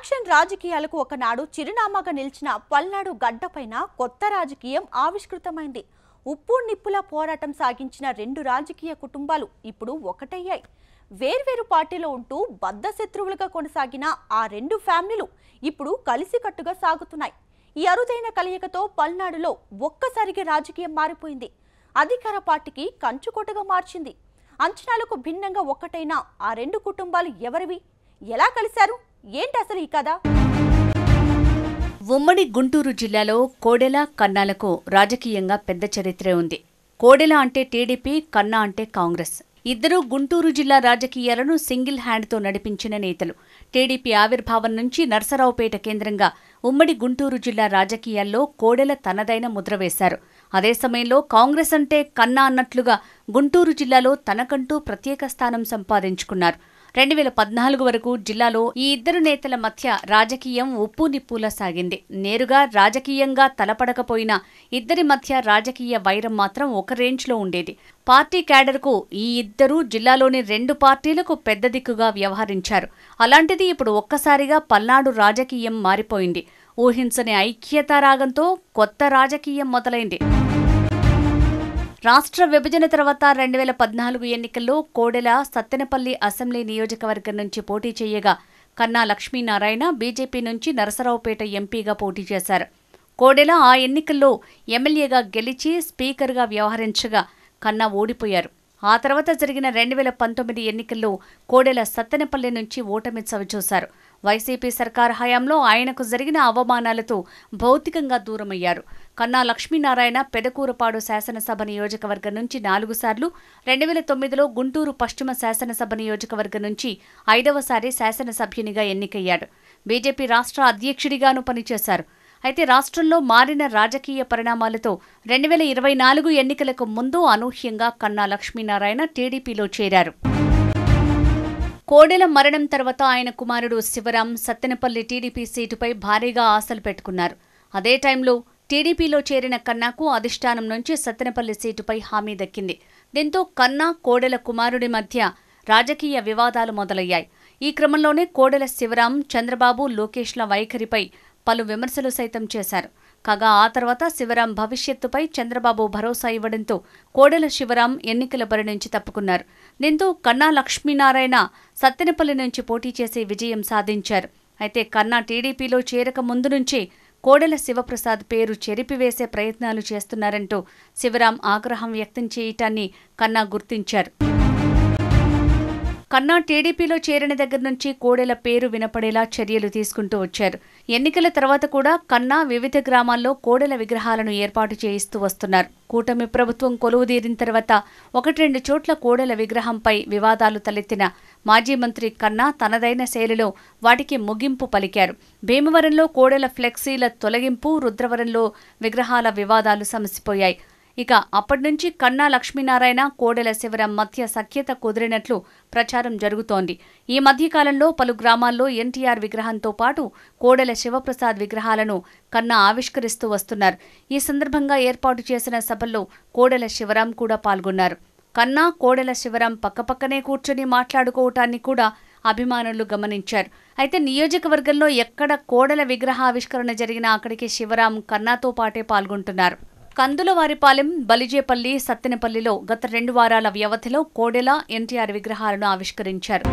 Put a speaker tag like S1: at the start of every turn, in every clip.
S1: Faction రాజకీయాలకు ఒకనాడు చిరునామాగా నిలిచిన పల్నాడు గడ్డపైన కొత్త రాజకీయం ఆవిష్కృతమైంది. ఉప్పు నిప్పుల పోరాటం సాగించిన రెండు రాజకీయ కుటుంబాలు ఇప్పుడు ఒకటయ్యాయి. వేర్వేరు పార్టీలో ఉంటూ బద్ధ శత్రువులుగా కొనసాగిన ఆ రెండు ఫ్యామిలీలు ఇప్పుడు కలిసికట్టుగా సాగుతున్నాయి. ఈ అరుదైన కలయికతో పల్నాడులో ఒక్కసారిగా రాజకీయం మారిపోయింది. అధికార పార్టీకి కంచుకోటగా మార్చింది. అంచనాలకు భిన్నంగా ఒక్కటైన ఆ రెండు కుటుంబాలు ఎవరివి, ఎలా కలిశారు, ఏంటి అసలు ఈ కథ?
S2: ఉమ్మడి గుంటూరు జిల్లాలో కోడెల కన్నాలకు రాజకీయంగా పెద్ద చరిత్రే ఉంది. కోడెల అంటే టీడీపీ, కన్నా అంటే కాంగ్రెస్. ఇద్దరూ గుంటూరు జిల్లా రాజకీయాలను సింగిల్ హ్యాండ్తో నడిపించిన నేతలు. టీడీపీ ఆవిర్భావం నుంచి నర్సరావుపేట కేంద్రంగా ఉమ్మడి గుంటూరు జిల్లా రాజకీయాల్లో కోడెల తనదైన ముద్ర వేశారు. అదే సమయంలో కాంగ్రెస్ అంటే కన్నా అన్నట్లుగా గుంటూరు జిల్లాలో తనకంటూ ప్రత్యేక స్థానం సంపాదించుకున్నారు. 2014 వరకు జిల్లాలో ఈ ఇద్దరు నేతల మధ్య రాజకీయం ఉప్పు నిప్పులా సాగింది. నేరుగా రాజకీయంగా తలపడకపోయినా ఇద్దరి మధ్య రాజకీయ వైరం మాత్రం ఒక రేంజ్లో ఉండేది. పార్టీ క్యాడర్కు ఈ ఇద్దరూ జిల్లాలోని రెండు పార్టీలకు పెద్ద దిక్కుగా వ్యవహరించారు. అలాంటిది ఇప్పుడు ఒక్కసారిగా పల్నాడు రాజకీయం మారిపోయింది. ఊహించని ఐక్యతారాగంతో కొత్త రాజకీయం మొదలైంది. రాష్ట్ర విభజన తర్వాత 2014 ఎన్నికల్లో కోడెల సత్తెనపల్లి అసెంబ్లీ నియోజకవర్గం నుంచి పోటీ చేయగా కన్నా లక్ష్మీనారాయణ బీజేపీ నుంచి నరసరావుపేట ఎంపీగా పోటీ చేశారు. కోడెల ఆ ఎన్నికల్లో ఎమ్మెల్యేగా గెలిచి స్పీకర్గా వ్యవహరించగా కన్నా ఓడిపోయారు. ఆ తర్వాత జరిగిన 2019 ఎన్నికల్లో కోడెల సత్తెనపల్లి నుంచి ఓటమి చవిచూశారు. వైసీపీ సర్కార్ హయాంలో ఆయనకు జరిగిన అవమానాలతో భౌతికంగా దూరమయ్యారు. కన్నా లక్ష్మీనారాయణ పెదకూరపాడు శాసనసభ నియోజకవర్గం నుంచి 4 సార్లు, 2009లో గుంటూరు పశ్చిమ శాసనసభ నియోజకవర్గం నుంచి 5వసారి శాసనసభ్యునిగా ఎన్నికయ్యాడు. బీజేపీ రాష్ట్ర అధ్యక్షుడిగాను పనిచేశారు. అయితే రాష్ట్రంలో మారిన రాజకీయ పరిణామాలతో 2024 ఎన్నికలకు ముందు అనూహ్యంగా కన్నా లక్ష్మీనారాయణ టీడీపీలో చేరారు. కోడెల మరణం తర్వాత ఆయన కుమారుడు శివరాం సత్తెనపల్లి టీడీపీ సీటుపై భారీగా ఆశలు పెట్టుకున్నారు. అదే టైంలో టీడీపీలో చేరిన కన్నాకు అధిష్టానం నుంచి సత్తెనపల్లి సీటుపై హామీ దక్కింది. దీంతో కన్నా, కోడెల కుమారుడి మధ్య రాజకీయ వివాదాలు మొదలయ్యాయి. ఈ క్రమంలోనే కోడెల శివరాం చంద్రబాబు, లోకేష్ల వైఖరిపై పలు విమర్శలు సైతం చేశారు. కాగా ఆ తర్వాత శివరాం భవిష్యత్తుపై చంద్రబాబు భరోసా ఇవ్వడంతో కోడెల శివరాం ఎన్నికల బరి నుంచి తప్పుకున్నారు. దీంతో కన్నా లక్ష్మీనారాయణ సత్తెనపల్లి నుంచి పోటీ చేసి విజయం సాధించారు. అయితే కన్నా టీడీపీలో చేరక ముందు నుంచే కోడెల శివప్రసాద్ పేరు చెరిపివేసే ప్రయత్నాలు చేస్తున్నారంటూ శివరాం ఆగ్రహం వ్యక్తం చేయటాన్ని కన్నా గుర్తించారు. కన్నా టీడీపీలో చేరిన దగ్గర నుంచి కోడెల పేరు వినపడేలా చర్యలు తీసుకుంటూ వచ్చారు. ఎన్నికల తర్వాత కూడా కన్నా వివిధ గ్రామాల్లో కోడెల విగ్రహాలను ఏర్పాటు చేయిస్తూ వస్తున్నారు. కూటమి ప్రభుత్వం కొలువుదీరిన తర్వాత 1-2 చోట్ల కోడెల విగ్రహంపై వివాదాలు తలెత్తిన మాజీ మంత్రి కన్నా తనదైన శైలిలో వాటికి ముగింపు పలికారు. భీమవరంలో కోడెల ఫ్లెక్సీల తొలగింపు, రుద్రవరంలో విగ్రహాల వివాదాలు సమసిపోయాయి. ఇక అప్పటి నుంచి కన్నా లక్ష్మీనారాయణ, కోడెల శివరాం మధ్య సఖ్యత కుదిరినట్లు ప్రచారం జరుగుతోంది. ఈ మధ్యకాలంలో పలు గ్రామాల్లో ఎన్టీఆర్ విగ్రహంతో పాటు కోడెల శివప్రసాద్ విగ్రహాలను కన్నా ఆవిష్కరిస్తూ వస్తున్నారు. ఈ సందర్భంగా ఏర్పాటు చేసిన సభల్లో కోడెల శివరాం కూడా పాల్గొన్నారు. కన్నా, కోడెల శివరాం పక్కపక్కనే కూర్చొని మాట్లాడుకోవటాన్ని కూడా అభిమానులు గమనించారు. అయితే నియోజకవర్గంలో ఎక్కడ కోడెల విగ్రహావిష్కరణ జరిగినా అక్కడికి శివరాం, కన్నాతో పాటే పాల్గొంటున్నారు. కందులవారిపాలెం, బలిజేపల్లి, సత్తెనపల్లిలో గత 2 వారాల వ్యవధిలో కోడెల, ఎన్టీఆర్ విగ్రహాలను ఆవిష్కరించారు.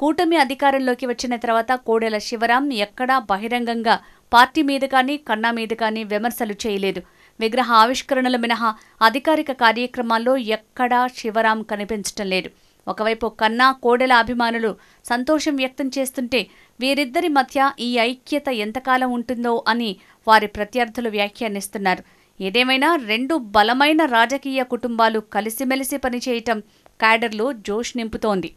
S2: కూటమి అధికారంలోకి వచ్చిన తర్వాత కోడెల శివరాం ఎక్కడా బహిరంగంగా పార్టీ మీద కానీ, కన్నా మీద కానీ విమర్శలు చేయలేదు. విగ్రహ ఆవిష్కరణలు మినహా అధికారిక కార్యక్రమాల్లో ఎక్కడా శివరాం కనిపించటం లేదు. ఒకవైపు కన్నా, కోడెల అభిమానులు సంతోషం వ్యక్తం చేస్తుంటే వీరిద్దరి మధ్య ఈ ఐక్యత ఎంతకాలం ఉంటుందో అని వారి ప్రత్యర్థులు వ్యాఖ్యానిస్తున్నారు. ఏదేమైనా రెండు బలమైన రాజకీయ కుటుంబాలు కలిసిమెలిసి పనిచేయటం క్యాడర్లో జోష్ నింపుతోంది.